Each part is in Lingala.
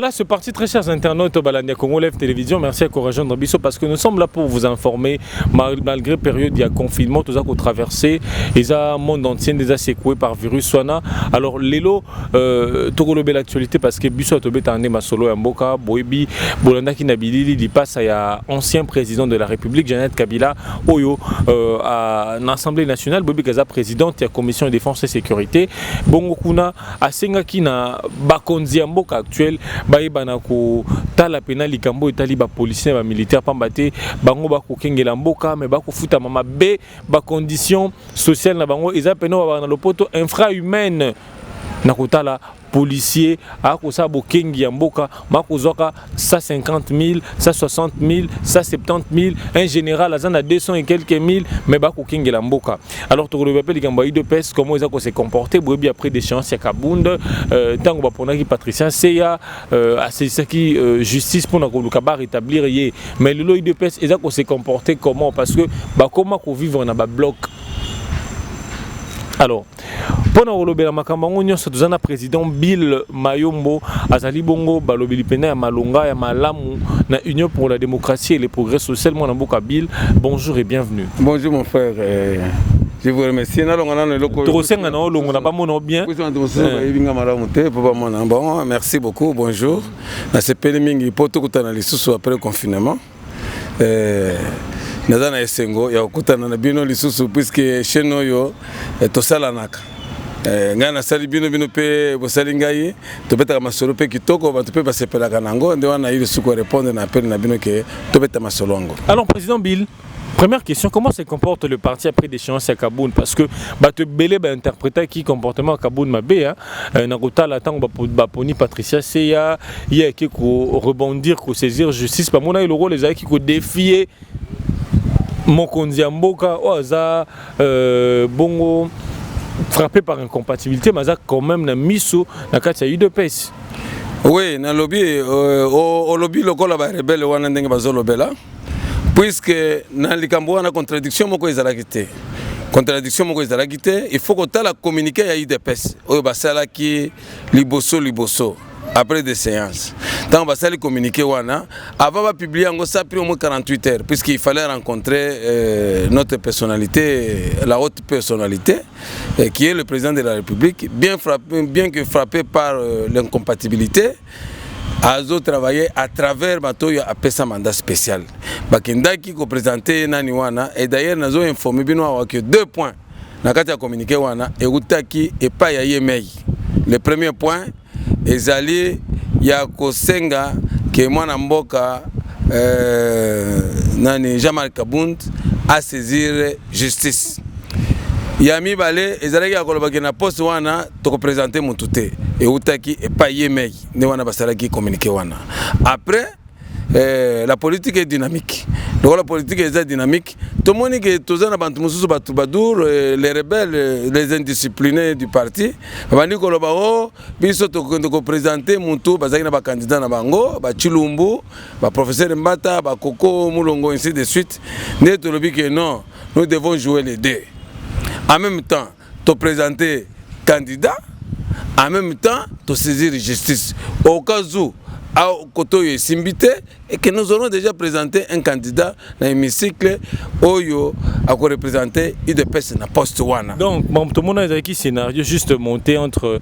Voilà, c'est parti, très chers internautes au Balania Congo Live Télévision. Merci à Courageant Drabisso parce que nous sommes là pour vous informer malgré période de confinement, tout ça qu'on traversé, et ça monde entier déjà secoué par virus Swana. Alors Lelo, Togolo belle actualité parce que Bisso Atobé Tane Masolo et Mboka, Boebi, Bolanda Kinabilili, il passe à ancien président de la République, Janet Kabila, Oyo, à l'Assemblée nationale, Boebi Gaza présidente de la Commission de défense et sécurité, Bongo Kuna, à Sengakina, Bakonzi Mboka actuel. Baïbana ko tala pena likambo etali ba policier ba militaire pambate bango ba ko kengela mboka mais ba ko futa mama be ba condition sociale na bango eza pena ba na lopoto infra-humaine na kotala policier a ko sa bo kengi ya mboka mako zoka 150 000 160 000 170 000 un général azana 200 et quelques mille mais ba ko kengi la mboka. Alors to le rappelle likambo de pes comment ils a se comporter bobi après d'échéance ya Kabunda tango ba pona ki Patricia Seya c'est ça qui justice pour na ko ba rétablir yé mais le de pes ils a se comporter comment parce que ba comment ko vivre na ba bloc. Alors, pendant que le Makambango nyonso tozana président Bill Mayombo azali bongo balobeli pena ya malonga ya malamu na Union pour la démocratie et le progrès social mon mboka Bill. Bonjour et bienvenue. Bonjour mon frère. Je vous remercie. Bon, merci beaucoup. Bonjour. C'est Pélémingi Poto après le confinement. Nazana esengo ya okutana na bino lisusu puisque chez nous yo tosala naka ngana sali bino pe bosali ngai tobeta masolo pe kitoko ba pe basepelaka nango nde wana ile suko répondre na appel na bino ke tobeta masolongo. Alors président Bill, première question, comment se comporte le parti après d'échéance à Kaboun? Parce que te belé interpréter qui comportement à Kaboun mabé na kotala tango ba poni Patricia Seya il qui ko rebondir ko saisir justice pas mona le rôle les qui ko défier Mokonzi Mboka oza bongo frappé par incompatibilité mais ça quand même na miso na kati ya UDPS. Oui, na lobby au lobby lokola ba rebelle wana ndenge bazolobela puisque na likambo wana contradiction moko ezalaki te. Contradiction moko ezalaki te, il faut que tala communiquer ya UDPS oyo basala ki liboso après des séances. Tant que ça communiqué wana, avant de publier en ça pris au moins 48 heures puisqu'il fallait rencontrer notre personnalité, la haute personnalité qui est le président de la République, bien que frappé par l'incompatibilité. Azo travaillé à travers Matoyo après sa mandat spécial. Bakendaki ko présenté nani wana et d'ailleurs nazo informé bino que 2 points. Nakati a communiqué wana et utaki et pas ya yemei. Le premier point ezali ya kosenga ke mwana mboka nani Jean-Marc Kabund a saisir justice. Yami balé ezali ya koloba ke na poste wana to présenter mutute et utaki et pas yemei ne wana basala ki communiquer wana. Après la politique est dynamique. Donc la politique est dynamique. Tout le monde qui est tous les rebelles, les indisciplinés du parti, ils ont présenté Moutou, les candidats Bango, Chilumbu, le professeur Mbata, Koko, Moulongo, ainsi de suite. Non, nous devons jouer les deux. En même temps, tu présenter candidat, en même temps, tu saisir justice. Au cas où, à Kotoyo Simbité et que nous aurons déjà présenté un candidat dans l'hémicycle Oyo à représenter UDPS na poste wana. Donc tout le monde a qui scénario juste monté entre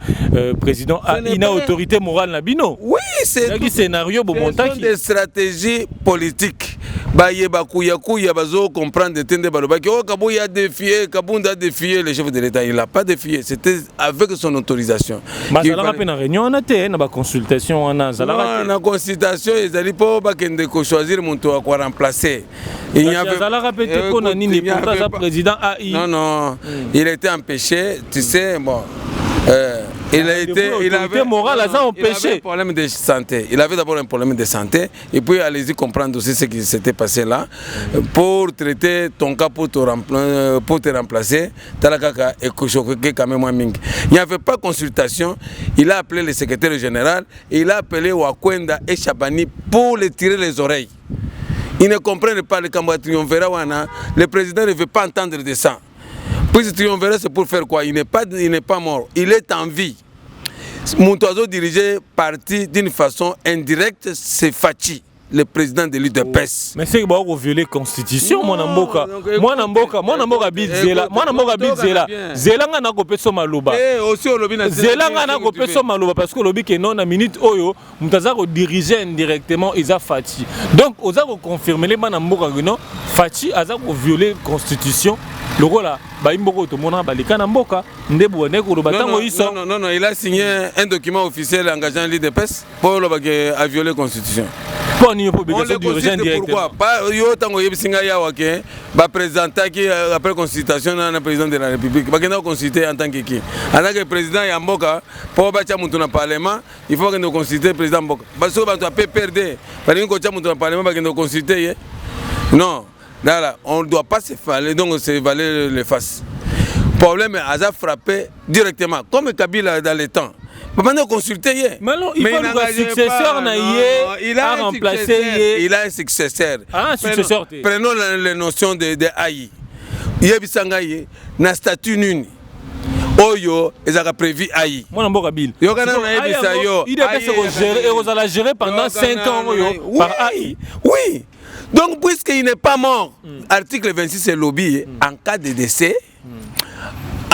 président et autorité morale na bino. Oui, c'est un scénario pour monter des stratégies politiques. Baye bakuya bazo comprendre tende baloba que Kabouya a défié, Kabunda a défié le chef de l'État, il n'a pas défié, c'était avec son autorisation. Mais ça l'a une réunion on a été na consultation on a na consultation ils allaient pas bakende ko choisir mon tour à quoi remplacer. Il y avait ça l'a répété qu'on a ni le président AI. Non, il était empêché, tu sais bon. Il avait un problème de santé. Il avait d'abord un problème de santé. Et puis allez-y comprendre aussi ce qui s'était passé là. Pour traiter ton cas pour te remplacer, il n'y avait pas de consultation. Il a appelé le secrétaire général. Il a appelé Wakwenda et Chabani pour les tirer les oreilles. Ils ne comprennent pas le Cambodge triomphera. Le président ne veut pas entendre de ça. Puis ce triomvirat, c'est pour faire quoi? Il n'est pas mort, il est en vie. Montoiseau dirigeait parti d'une façon indirecte, c'est Fachi, le président de l'UDPS. Mais c'est que violer la constitution, moi Namboka bit Zela, Zela na ko peso maluba. Aussi au lobby Zela na ko peso maluba parce que lobby que non na minute oyo, mutaza ko diriger indirectement Isa Fachi. Donc oza ko confirmer les Namboka que non, Fachi aza ko violer la constitution. Le rôle là, non, il a signé un document officiel engageant l'UDPS pour violer la constitution. Pourquoi pas président qui après consultation le président de la République. Il consulter en tant que président Yamboka pour le parlement, il faut que nous consulter le président Mboka. Parce que tu as PPRD, le parlement consulter. Non. Là, on ne doit pas se faire, donc c'est valer les faces. Le problème est qu'il a frappé directement, comme Kabila dans les temps. Maintenant, consulter. Mais non, il faut un successeur, il a remplacé. Il a un successeur. Ah, un successeur. Prenons les notions de AI. Il y a un statut nul. Oyo, ils ont prévu AI. Moi, je suis il a géré pendant 5 ans par AI. Oui. Donc, puisqu'il n'est pas mort, article 26 c'est lobby, en cas de décès,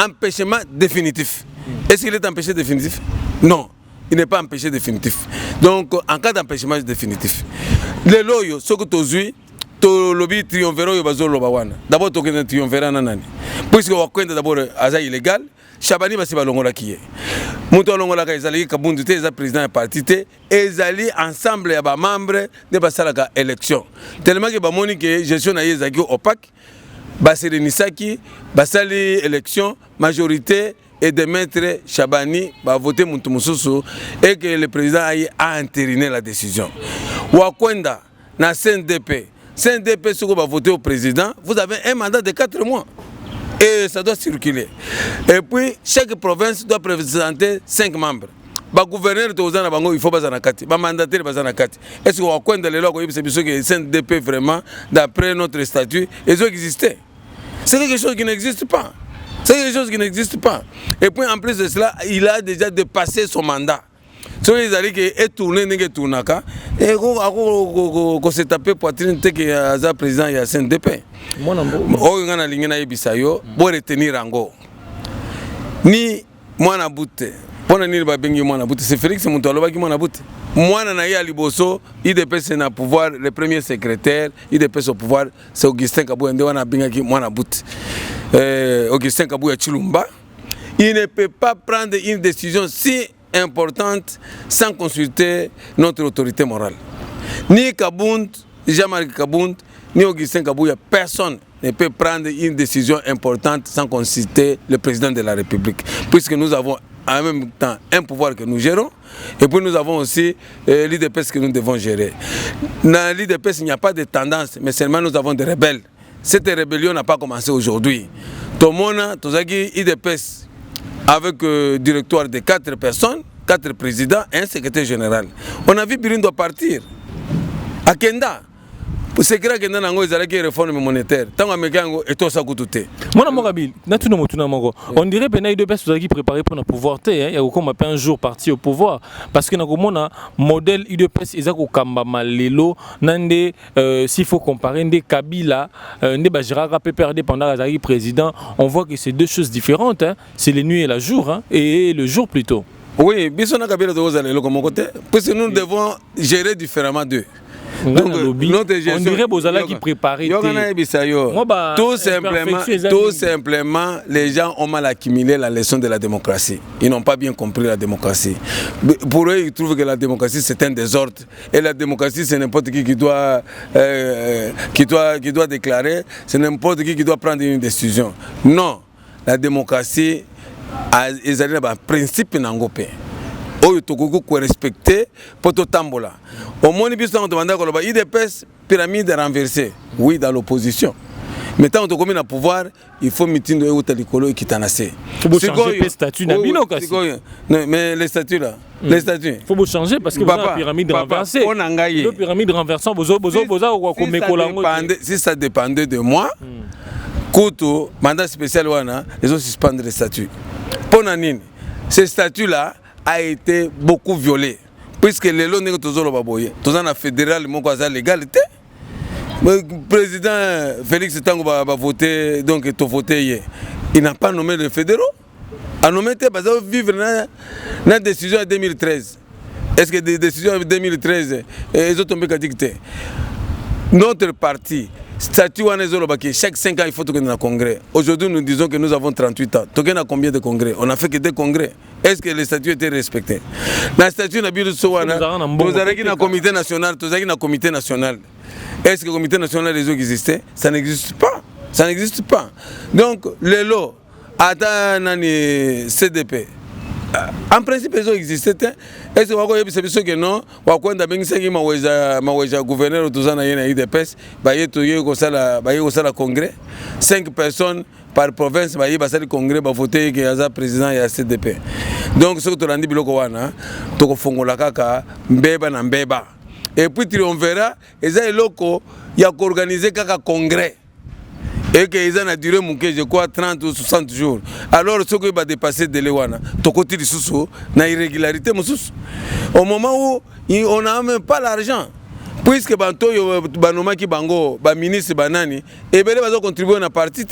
empêchement définitif. Est-ce qu'il est empêché définitif? Non, il n'est pas empêché définitif. Donc, en cas d'empêchement définitif, le loyo, ce que tu as vu, le lobby triomphera, d'abord, tu as triomphera, puisque d'abord, c'est illégal. Chabani va se balongola qui est. Mouton longola ka ezali kabundu te eza président ya parti te ezali ensemble ya ba membre de basalaka élection. Tellement que ba moni que gestion na yezaki opaque ba serenisaki basali élection majorité et de maître Chabani va voter Moutou Moussousou et que le président a entériné la décision. Wakwenda na CNDP ce qu'on va voter au président, vous avez un mandat de 4 mois. Et ça doit circuler. Et puis, chaque province doit présenter 5 membres. Le gouverneur il faut pas en akati. Le mandataire il faut pas en akati. Est-ce qu'on va les lois que le CNDP vraiment, d'après notre statut, ils ont existé. C'est quelque chose qui n'existe pas. C'est quelque chose qui n'existe pas. Et puis, en plus de cela, il a déjà dépassé son mandat. Si ils allaient que tourner, et qu'on s'est tapé poitrine, que le président il y a CNDP. Ni mwana bute pona nini babengi mwana bute c'est Félix Moutalo qui mwana bute mwana na ya liboso IDPS na pouvoir le premier secrétaire IDPS au pouvoir c'est Augustin Kabouya nde wana benga ki mwana bute Augustin Kabouya Chilumba il ne peut pas prendre une décision si importante sans consulter notre autorité morale ni Kabound Jean-Marc Kabound ni Augustin Kabouya personne ne peut prendre une décision importante sans consulter le président de la République. Puisque nous avons en même temps un pouvoir que nous gérons et puis nous avons aussi l'IDPS que nous devons gérer. Dans l'IDPS, il n'y a pas de tendance, mais seulement nous avons des rebelles. Cette rébellion n'a pas commencé aujourd'hui. Tout le monde, tout l'IDPS avec directoire de 4 personnes, 4 présidents et un secrétaire général. On a vu Birindo partir à Kenda. C'est vrai que nous avons une réforme monétaire. Tant que nous avons tout ça coûté. On dirait que l'IDPS est préparé pour le pouvoir. Il y a un jour parti au pouvoir. Parce que le modèle IDPS est malelo. S'il faut comparer Kabila, Bajirara PPRD pendant le président, on voit que c'est deux choses différentes. C'est la nuit et le jour. Et le jour plutôt. Oui, Bissona Kabila doit aller de mon côté. Parce que nous devons gérer différemment d'eux. Donc, on dirait Bozala qui préparait. Tout simplement, les gens ont mal accumulé la leçon de la démocratie. Ils n'ont pas bien compris la démocratie. Pour eux, ils trouvent que la démocratie c'est un désordre. Et la démocratie, c'est n'importe qui doit déclarer, c'est n'importe qui doit prendre une décision. Non, la démocratie, ils ont un principe n'angopé. Oyo tokoko ko respecter poto tambola. Au moins biso on demande ko ba IDPS pyramide renversée. Oui dans l'opposition. Mais tant on commune à pouvoir, il faut mitindo et talikolo et kitanase. Faut changer le statut na bino kasi. Mais les statuts là, les statuts. Faut changer parce que la pyramide renversée. La pyramide renversée bozo ko mekolango. Si ça dépendait de moi, Koutou mandat spécial wana, ils ont suspendre les statuts. Ponanine. Ces statuts là a été beaucoup violée. Puisque les lois n'est toujours pas boyé. Tout ça na fédéral mon quoi ça légalité. Le président Félix Tango va voter donc il voté. Il n'a pas nommé les fédéraux. A nommé parce que vivre na décision en 2013. Est-ce que des décisions en 2013 ils ont tombé dicté. Notre parti statut chaque 5 ans il faut que nous congrès. Aujourd'hui nous disons que nous avons 38 ans. Tu as combien de congrès? On a fait que 2 congrès. Est-ce que les statuts étaient respectés? Le statut n'a pas été un comité national. Comité national. Est-ce que le comité national existait? Ça n'existe pas. Ça n'existe pas. Donc les lots attends CDP. En principe, ils ont existé. Est-ce que vous que non? Gouverneur de l'IDPS, il congrès. 5 personnes par province, il y a le congrès, il voter que le président et le CDP. Donc, ce que tu as dit, tu as et puis, on verra, il y a organisé un congrès. Et qu'ils ont duré, je crois, 30 ou 60 jours. Alors, ce qui va dépasser de l'Ewana, tu côté de sous, na irrégularité, au moment où on n'a même pas l'argent, puisque Banto, Banoma qui Bango, ministre Banani, et bien, ils vont contribuer à la partie.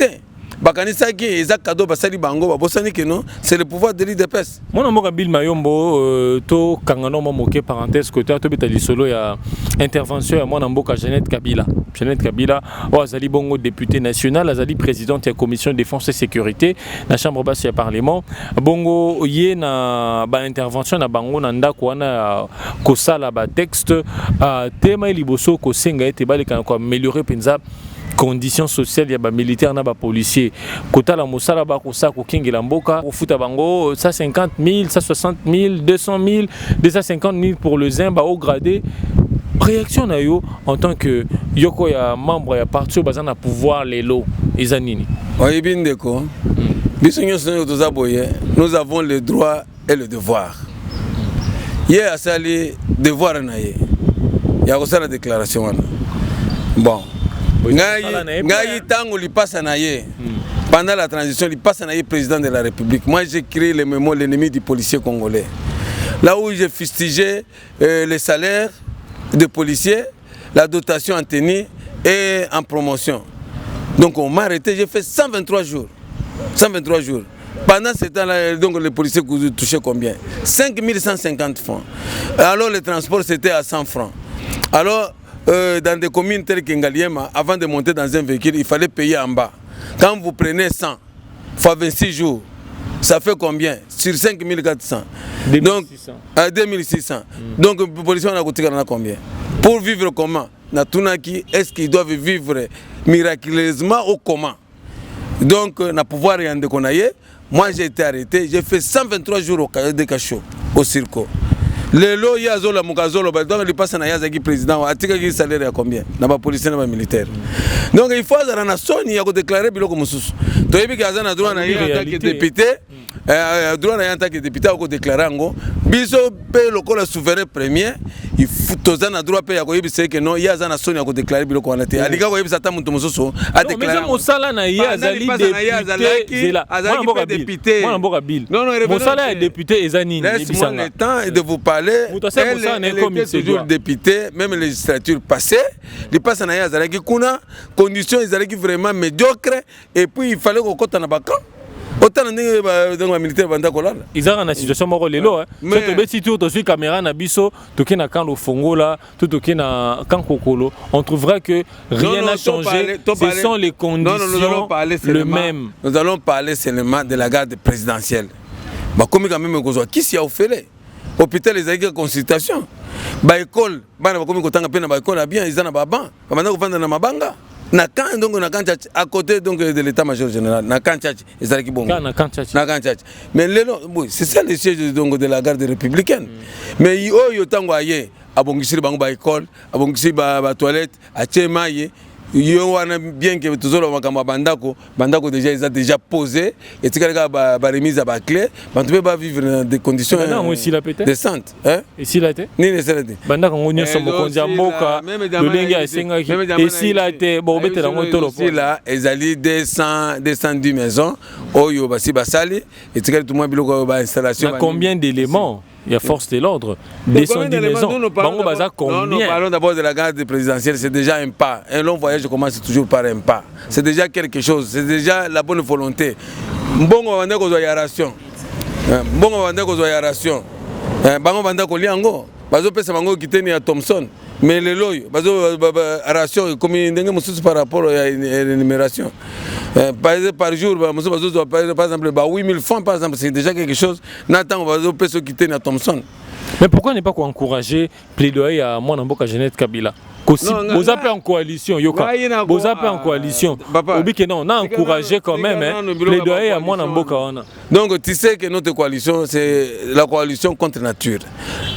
C'est le pouvoir de l'IDPS. Mon amour Bill Mayombo, to kangano moke parenthèse côté to betali solo ya intervention ya mon amboka Jeannette Kabila. Jeannette Kabila, azali bongo député national, azali présidente de la commission défense et sécurité na chambre basse du parlement. Bongo yé na ba intervention na bango na ndako wana kosala ba texte tema liboso ko senga ete baleka ko améliorer penza conditions sociales, il y a des militaires, des policiers. Kota la mosala ba kosa ko kingela mboka, au futa bango 150 000, 160 000, 200 000, 250 000 pour le Zimba au gradé. Réaction na yo en tant que yoko ya membre ya parti au bazan à pouvoir les lots ezanini. Oui bien d'accord. Nous avons le droit et le devoir. Hier à sali devoir na ye. Ya kosa la déclaration wana. Bon. Pendant la transition, il passe à président de la République. Moi, j'ai créé le mémo l'ennemi du policier congolais. Là où j'ai fustigé les salaires des policiers, la dotation en tenue et en promotion. Donc on m'a arrêté, j'ai fait 123 jours. 123 jours. Pendant ce temps-là, donc les policiers touchaient combien? 5150 francs. Alors le transport, c'était à 100 francs. Alors, dans des communes telles que Ngaliema, avant de monter dans un véhicule, il fallait payer en bas. Quand vous prenez 100 fois 26 jours, ça fait combien? Sur 5400. 2600. Donc, 2600. Donc, la police a coûté combien? Pour vivre comment? Est-ce qu'ils doivent vivre miraculeusement ou comment? Donc, na pouvoir rien de konaye. Moi, j'ai été arrêté. J'ai fait 123 jours au cahier de cachot, au circo. Le lot y a zola mukazolo donc il passe na yazaki président atika ki salaire à combien na ba policier na ba militaire. Donc il faut à la nation il y a déclarer biloko mususu to yebi ka zana droit na en tant que député droit na en tant que député ko déclarer ngo biso pe lokola souverain premier il faut tozana droit pe ya ko yebi c'est que non ya zana soni ya ko déclarer biloko wana te alika ko yebi sata muntu mususu a déclarer mais mosala na ya azali député moi mboka bill mosala ya député ezani laisse-moi le temps et de vous parler. Elle était toujours député, même les législatures passées. Les passent à Yazaraki Kuna, conditions Yazaraki vraiment médiocres, et puis il fallait qu'on compte en abacan. Autant de militaires bandakola. Ils ont une situation morale là. Mais si tu as caméra na biso, tu es na camp le Fongo là, tu es na camp Kokolo, on trouvera que rien n'a changé. Ce sont les conditions le même. Nous allons parler seulement de la garde présidentielle. Bah comme quand même qui s'y a offert? Hôpital les aiguilles consultation. Ba école, bana ba komi kotanga pe na ba école bien, ils en a ba ban. Ba manda ko fanda na mabanga. Na kan donc na kan tchatch à côté donc de l'état-major général. Na kan tchatch, ils allaient qui bon. Na kan tchatch. Na kan tchatch. Mais oui, c'est ça le siège donc de la garde républicaine. Mais yo tango aye, abongisi bango ba école, abongisi ba toilette, a tchemaye. yo wana bien que tozolo makamba bandako déjà ils ont déjà posé et tika ba remise à ba clé bantu ba vivre dans des conditions décentes hein et s'il a été ni nécessaire bandako ngonyo so mokonza mboka lolengi asenga ki et s'il a été bon betela ngotolo pour là ils alli 210 maisons oyo basi basali et tika tout moi biloko ba installation combien d'éléments? Il y a force de l'ordre, 210 maisons. Nous parlons d'abord de la garde présidentielle, c'est déjà un pas. Un long voyage commence toujours par un pas. C'est déjà quelque chose, c'est déjà la bonne volonté. Mbongo bande ko zoya ration. Mbongo bande ko zoya ration. Bango bande ko liango. Bazo pesa bango kiteni ya Thomson. Mais les loyaux, bazo ration comme ndenge mususu par rapport à l'énumération. Par jour, par exemple, 8000 francs, par exemple, c'est déjà quelque chose. Nathan, on va quitter quitter à Thomson. Mais pourquoi ne pas encourager plaidoyer à mon amboka Jeannette Kabila? Vous appelez en coalition, Yoka. Vous appelez en coalition. On a encouragé quand même plaidoyer à mon amboka. Donc, tu sais que notre coalition, c'est la coalition contre nature.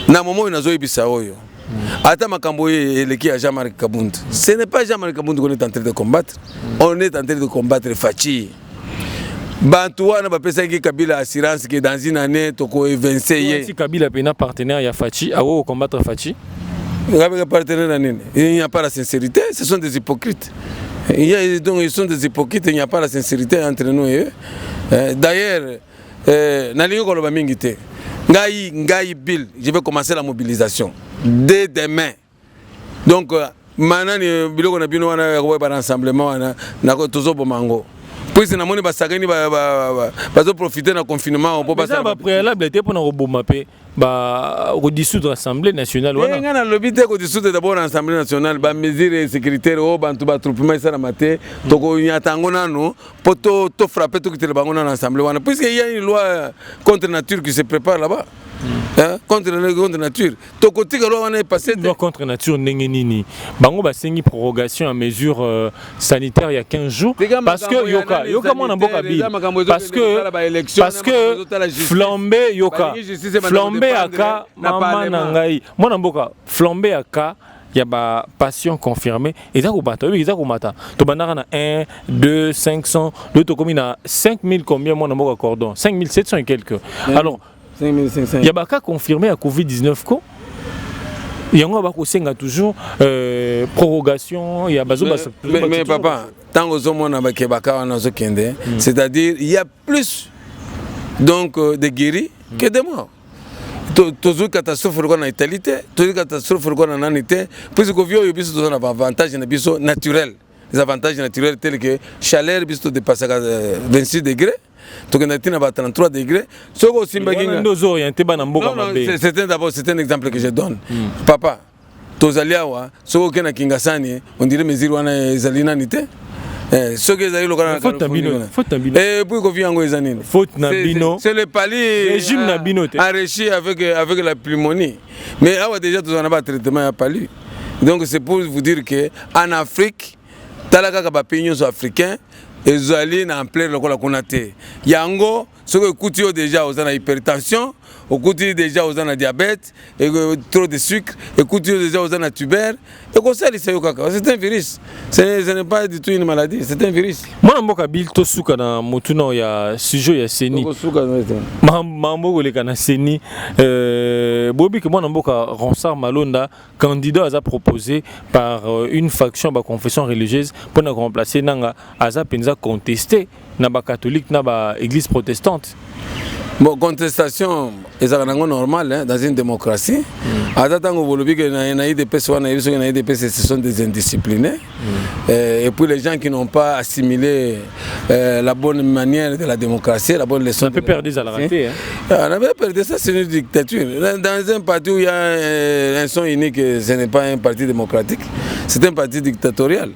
Na moment où nous Ata Makamboye et l'équipe à Jean-Marc Kabound. Ce n'est pas Jean-Marc Kabound qu'on est en train de combattre. On est en train de combattre Fachi. Bantoua n'a pas pensé Kabila assurance que dans une année, Toko est 25. Si Kabila est un partenaire à Fachi, à où combattre Fachi? Il n'y a pas la sincérité, ce sont des hypocrites. Donc ils sont des hypocrites, il n'y a pas la sincérité entre nous et eux. D'ailleurs, Ngaï Bill, je vais commencer la mobilisation dès demain. Donc, maintenant, biloko na bino wana ko ba rassemblement wana na ko tozo bomango. Puis na moni ba sagani ba profiter na confinement on peut pas ça. Ba préalable était pour na robomapé ba redissoudre l'Assemblée nationale wana. Ngana lobité ko dissoudre d'abord l'Assemblée nationale ba mesures sécuritaires o bantu ba troupement ça na maté to ko nyatango nano poto to frapper to kitele bango na l'Assemblée wana puisque il y a une loi contre nature qui se prépare là-bas. Contre nature. Ton côté, on est passé. Contre nature, Nengenini. Bango basengi prorogation à mesure sanitaire il y a 15 jours. Parce que Yoka mon mboka bi. Parce que flambé Yoka. Flambé aka mama nangai. Mon mboka flambé aka. Il y a ba passion confirmée et ça combattre oui ça combattre to bandara na 1 2 500 l'autre commune à 5000 combien mon mboka cordon 5700 et quelques. Alors 5500. Il y a des cas confirmés à Covid-19. Il y a toujours prorogation. Il y a mais papa, tant que c'est-à-dire il y a plus donc de guéris que de morts. Toujours catastrophe en Italie, toujours catastrophe en Anité, puisque il y a des avantages naturels. Des avantages naturels tels que chaleur dépasse 26 degrés. Tu as 33 degrés. C'est un exemple que je donne. Papa, tu as dit on dirait mes iroines. C'est le palier enrichi avec la pneumonie. Mais déjà, tu n'as pas de traitement à palier. Donc c'est pour vous dire qu'en Afrique, talaka ba pays africains ils allaient en plein le Konate. Yango, ce que écoute déjà aux hypertension, écoute déjà aux diabète, et trop de sucre, écoute déjà aux tuber, et comme ça c'est un virus. Ce n'est pas du tout une maladie, c'est un virus. Moi mboka bil to suka na motuno ya sujo ya seni. Mambo le kana seni bobi que moi mboka Ronsard Malonda candidat a proposé par une faction ba confession religieuse pour na remplacer nanga aza penza contesté na ba catholique na ba église protestante. Bon, contestation est normal dans une démocratie. Ce sont des indisciplinés. Et puis les gens qui n'ont pas assimilé la bonne manière de la démocratie, la bonne leçon. On peut perdre ça à la raté. On avait perdu ça, c'est une dictature. Dans un parti où il y a un son unique, ce n'est pas un parti démocratique, c'est un parti dictatorial.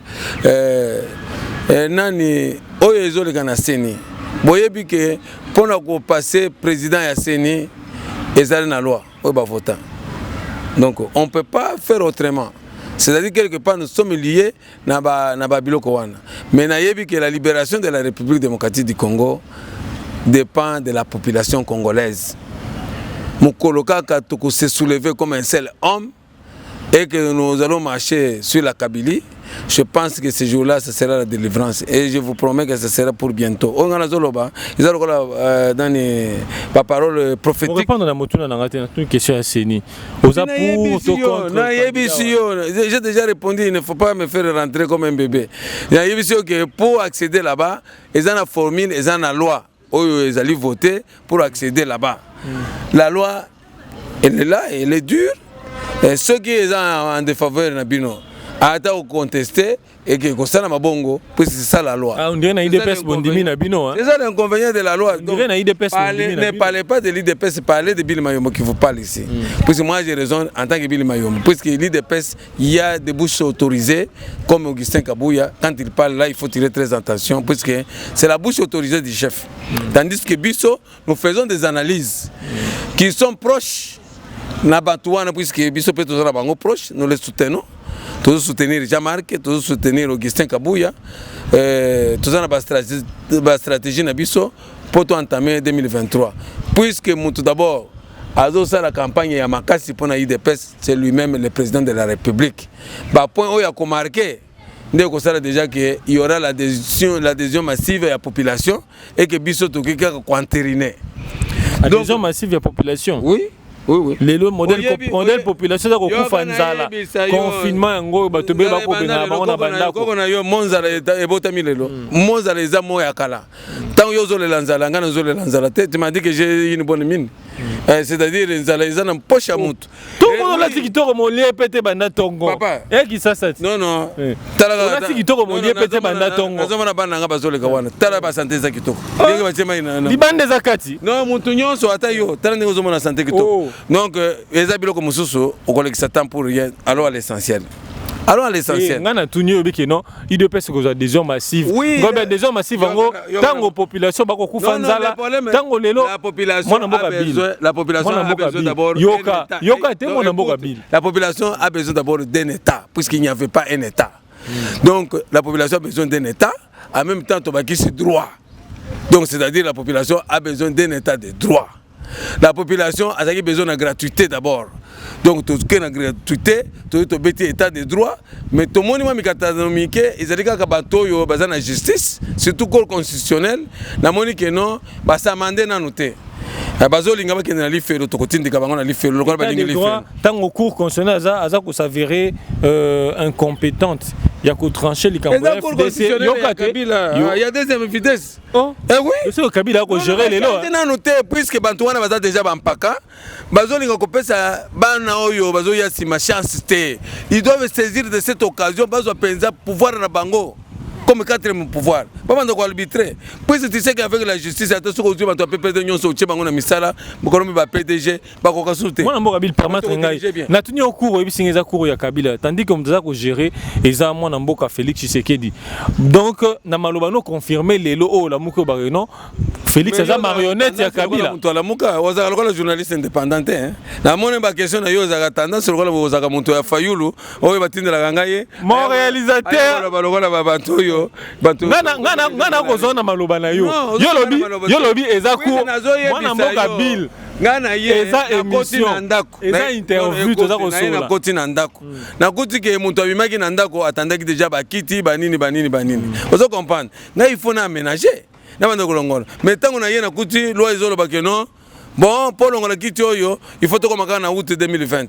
Nani, Oyezo le Ganaseni. Boyebi que pour nous passer président ya Seni ezali na loi o ba votant. Donc on peut pas faire autrement. C'est-à-dire quelque part nous sommes liés na ba biloko wana. Mais nayebi que la libération de la République démocratique du Congo dépend de la population congolaise. Mukoloka Katoko s'est soulevé comme un seul homme et que nous allons marcher sur la Kabylie je pense que ce jour-là, ce sera la délivrance. Et je vous promets que ce sera pour bientôt. On a dans les paroles prophétiques. On répond à la moto, on a une question à Séni. J'ai déjà répondu, il ne faut pas me faire rentrer comme un bébé. Il y a que pour accéder là-bas, ils ont la formule, ils ont la loi. Ils allaient voter pour accéder là-bas. La loi, elle est là, elle est dure. Et ceux qui sont en défaveur, ils contester et que ça n'a pas bon, puisque c'est ça la loi. On dirait que l'IDPS bondimi na bino. C'est ça l'inconvénient de la loi. On dirait que l'IDPS ne parlez pas de l'IDPS, parlez de Bill Mayombo qui vous parle ici. Puisque moi j'ai raison en tant que Bill Mayombo. Puisque l'IDPS, il y a des bouches autorisées, comme Augustin Kabouya. Quand il parle là, il faut tirer très attention, puisque c'est la bouche autorisée du chef. Tandis que Bisso, nous faisons des analyses qui sont proches. Puisque Bisso peut toujours être proche, nous les soutenons. Toujours soutenir Jean-Marc, toujours soutenir Augustin Kabouya, toujours la stratégie Nabiso pour entamer 2023. Puisque tout d'abord, à la campagne Yamakasi pour l'IDPS, c'est lui-même le président de la République. Point où il a marqué, déjà qu'il y aura l'adhésion massive de la population et que Bisso tout quelqu'un entériné. Adhésion massive de la population? Oui. Oui. Le modèle population de confinement yango bato be ba ko benga ba na banda ko na yo monzala ebotami lelo monzala eza mo ya kala tant yo zo le lanzala ngana zo le lanzala tu m'as dit que j'ai une bonne mine c'est-à-dire nzala eza na poche à mutu tout monde la tikitoko mo lie pété banda tongo et qui ça non tala la tikitoko mo lie pété banda tongo nazo mona bana nga bazole ka wana tala ba santé za kitoko ndenge ba chema ina libande zakati non mutu nyonso ata yo tala ndenge zo mona santé kitoko. Donc, les habitants comme Moussoussou, on collecte ça temps pour rien. Allons à l'essentiel. Allons à l'essentiel. On a tout nié au non. Il doit passer que des gens massifs. Oui. Des gens massifs. Tant que population va couper fanzala. Tant que les lots. La population a besoin d'abord. La population a besoin d'abord d'un État, puisqu'il n'y avait pas un État. Donc, la population a besoin d'un État. En même temps, on va qui c'est droit. Donc, c'est-à-dire la population a besoin d'un État de droit. La population a besoin de gratuité d'abord. Donc, tout ce qui est la gratuité, tout le état de droit, mais tout le monde ils ont dit la justice, surtout le corps constitutionnel, la monnaie que non, ça m'a demandé. Tant au cours constitutionnel, ça s'avérer incompétente. Il y a qu'au trancher les cambouis. Il y a deuxième vitesse. Eh oui. C'est au Kabila qu'on gérer les lois. Puisque Bantouana va déjà Bampaka, Bazoli Ngokopesa, Banaoyo, Bazoya si ma chance. Ils doivent saisir de cette occasion, Bazo Penza, pouvoir na bango. Comme quatrième pouvoir. Pas de quoi arbitrer. Puis tu sais qu'avec la justice, attention aux yeux, tu peux perdre une chose, tu vas en misala, tu vas PDG, tu vas consulter. Moi, je vais permettre de na tenu au cours, et puis cours ya Kabila. Tandis que nous avons géré, et ça, moi, Namboka Félix Tshisekedi. Donc, Namalobano confirmé les lots, la Mouko Barino. Félix, c'est la marionnette ya Kabila. La Mouka, vous avez le journaliste indépendant. La monnaie, ma question, vous avez tendance sur le vous avez monté à Fayoulou, vous avez battu de la gangaye. Mon réalisateur. Ngana kozona maloba na yo yolobi eza court mwana mboka bill ngana ye eza émission eza interview toza kosola na koti na ndako na koti ke mutu abimaki na ndako atandaki déjà bakiti banini ozo comprendre na il faut na aménager na bando kolongola mais tango na ye na koti loi ezolo bakeno bon pour longola kiti oyo il faut to komaka na août 2020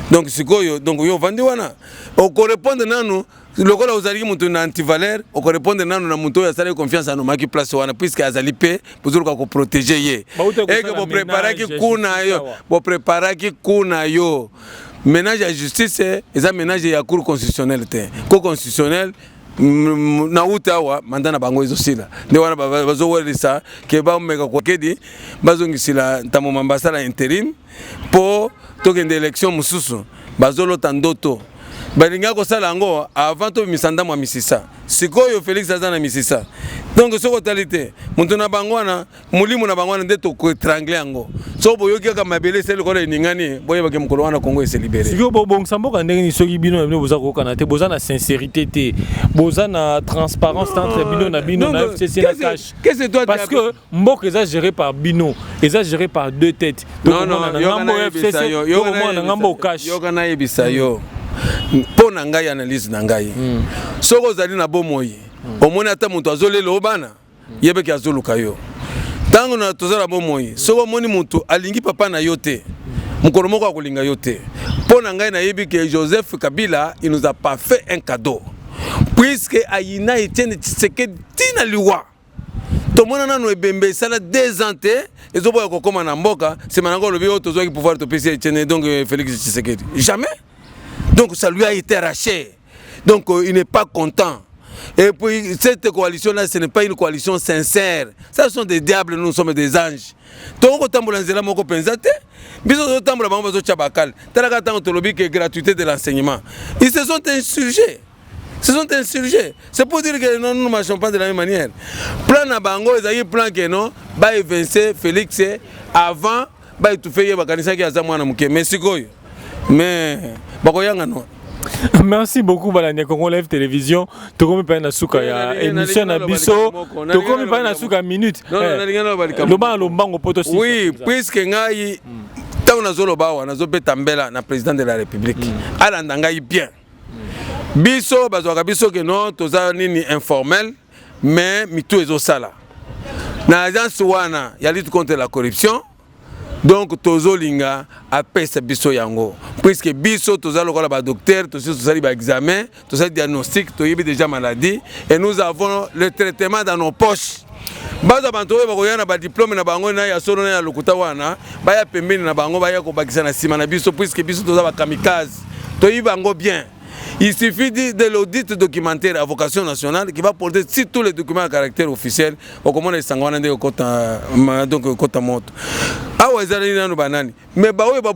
donc sikoyo donc yo vandi wana o correspondre nanu le cas où vous avez un antivaleur, on correspond à un montant de confiance à nos marques place puisque azali pe pour protéger et que vous préparez qui kuna yo ménage à justice et ça ménage à cour constitutionnelle cour constitutionnelle na utawa mandana bango ezosila nde wana bazowelisa ke bameka kokedi bazongisila ntamo mambasala intérim po tokende élection mususu bazolota ndoto balinga kosala ngo avant to misanda mwa misisa sikoyo Félix azana misisa donc ce totalité muntuna bangwana mulimu na bangwana ndeto ko étrangler ngo so boyoki ka mabele sel ko ningani boye bake mukolo wana Congo se libérer siko bon samboka ndenge ni soki bino bino boza ko kana te boza na sincérité te boza na transparence entre bino na bino na FCC na cash parce que mboka eza géré par bino eza géré par deux têtes non ngambo FCC yo mo na ngambo cash yo kana yebisa yo. Pour pour nangai analyse nangai soko zali na bomoi omoni ata mutu azolela obana yebe ki azoluka yo tango na tozala bomoi soko moni mutu alingi papa na yo te mukolo moko akolinga yo te pour nangai na yebi que Joseph Kabila il nous a pas fait un cadeau puisque Aïna Etienne Tshisekedi tina liwa to mona nanu ebembe sala 2 ans te ezoboya kokoma na mboka c'est maintenant le bio tozo qui pouvoir te passer Etienne donc Félix Tshisekedi jamais donc ça lui a été arraché donc il n'est pas content et puis cette coalition là ce n'est pas une coalition sincère ça sont des diables nous sommes des anges toko tambola nzela moko penza te biso tambola bango bazo tchabakal talaka tango tolobi que gratuité de l'enseignement ils se sont insurgés. Ce sont insurgés. C'est pour dire que nous ne marchons pas de la même manière. Plan à Bango, ils ont plan que non, bah évincer Félix avant, bah tout fait, bah kanisa qui a ça moi na muke. Mais c'est quoi? Mais bakoyanga non. Merci beaucoup Balania Congo Live Télévision. Tokomi pa na suka ya émission na biso. Tokomi pa na suka minute. Non, loba lombango poto si. Oui, puisque ngai tango nazolo bawa nazobeta mbela na président de la République. Ala ndangai bien. Biso bazwaka biso que non toza nini informel mais mitu ezosala na agence wana ya lutte contre la corruption donc tozo linga apesa biso yango puisque biso toza lokola ba docteur tosali ba examen tosali diagnostic toyebi déjà maladie et nous avons le traitement dans nos poches baza bantu oyo bakoya na ba diplôme na bango na ya solo na ya lokuta wana baya pembeni na bango baya ko bakisa na sima na biso puisque biso toza ba kamikaze toyebi bango bien. Il suffit de l'audit documentaire à vocation nationale qui va porter sur tous les documents à caractère officiel au comment les sangwana de donc kota moto. Ah ouais, banani. Mais bah oui, bah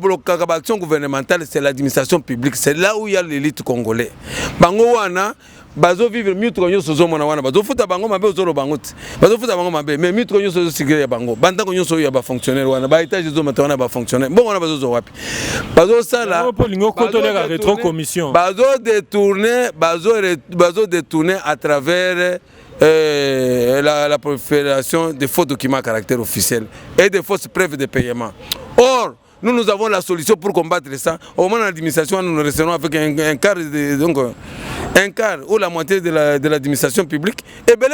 l'action gouvernementale c'est l'administration publique, c'est là où il y a l'élite congolais. Bango wana bazo vivre mieux que sozo mona wana bazo futa bango mabe ozolo bango bazo futa bango mabe mais mieux que sozo sigre bango banda ko nyoso ya ba fonctionnaire wana ba étage zo matana ba fonctionnaire bon wana bazo zo wapi bazo sala bazo la rétro commission bazo détourner à travers la prolifération des faux documents à caractère officiel et des fausses preuves de paiement. Or nous avons la solution pour combattre ça. Au moment de l'administration, nous resterons avec un quart, un quart ou la moitié de l'administration publique. Et bien,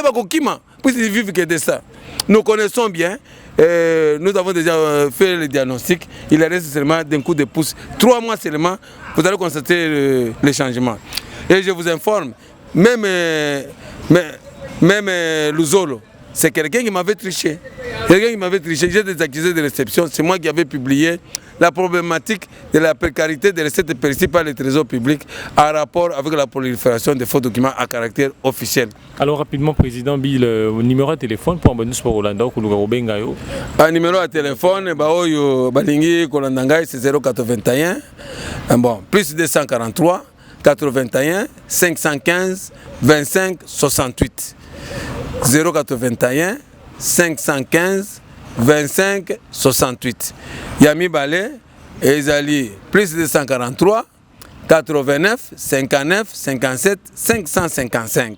puisqu'ils vivent que de ça. Nous connaissons bien, nous avons déjà fait le diagnostic. Il reste seulement d'un coup de pouce. 3 mois seulement, vous allez constater les changements. Et je vous informe, même Luzolo, c'est quelqu'un qui m'avait triché. J'ai des accusés de réception. C'est moi qui avais publié la problématique de la précarité des recettes perçues par le trésor public en rapport avec la prolifération des faux documents à caractère officiel. Alors rapidement, Président Bill, numéro de téléphone pour un bonus pour Rolanda ou Bengayo. Numéro de téléphone, Balingi Kolandangai, c'est 081, bon, plus 243 81 515 25 68. 081 515 25 68. Yami Balé, Ezali, plus 243 89 59 57 555.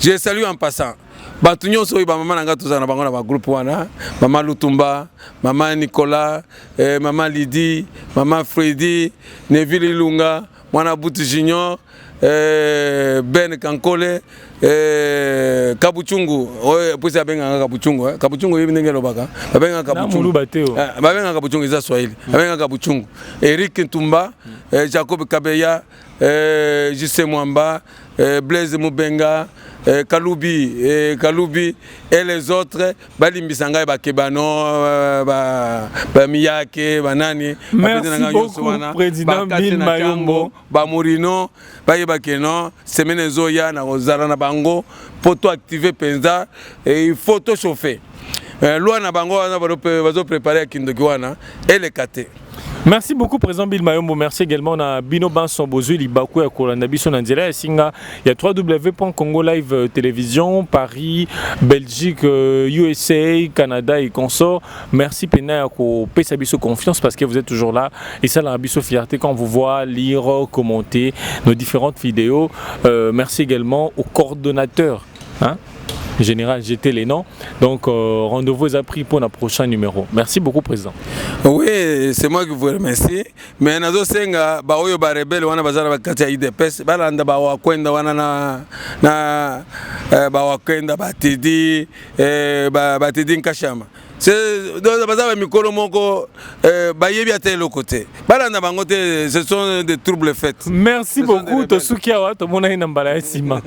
Je salue en passant. Batunyo so iba mama nanga tozana bango na ba groupe wana, mama Lutumba, mama Nicolas, mama Lydie, mama Freddy, Neville Ilunga, mwana Butu Junior, Ben Kankole, Kabuchungu, puis abenga Kabuchungu, Kabuchungu yebi ndenge lobaka, abenga Kabuchungu. Abenga Kabuchungu za Swahili, abenga Kabuchungu. Eric Ntumba, Jacob Kabeya, Jesse Mwamba, Blaise Mubenga, Kaloubi et les autres, Balimbisanga Bakebano, Miyake, Banani. Merci beaucoup, Président Bill Mayombo. Bamurino, Bayebakeno, Semene Zoya, Narozara Nabango, poto activer Penza, et il faut tout chauffer. Loi Nabango, on va préparer à Kindokiwana et les KT. Merci beaucoup, Président Bill Mayombo. Merci également à Bino Banson Bozui, Libakou et Kolanabiso Nandela. Il y a www.congo live télévision, Paris, Belgique, USA, Canada et consorts. Merci Pena pour Pesabiso confiance parce que vous êtes toujours là. Et ça, l'Arabiso fierté quand on vous voit lire, commenter nos différentes vidéos. Merci également aux coordonnateurs. Hein? général jeter les noms. Donc rendez-vous est pris pour un prochain numéro. Merci beaucoup président. Oui, c'est moi qui vous remercie. Mais nazo senga ba oyo ba rebelle wana bazala bakati ya IDPS balanda ba wakwenda wana na ba wakwenda batidi batidi nkashama. C'est dans bazala mikolo moko ba yebi ate le côté. Balanda bango te, ce sont des troubles faits. Merci beaucoup Tosuki Awa to mona ina mbala sima.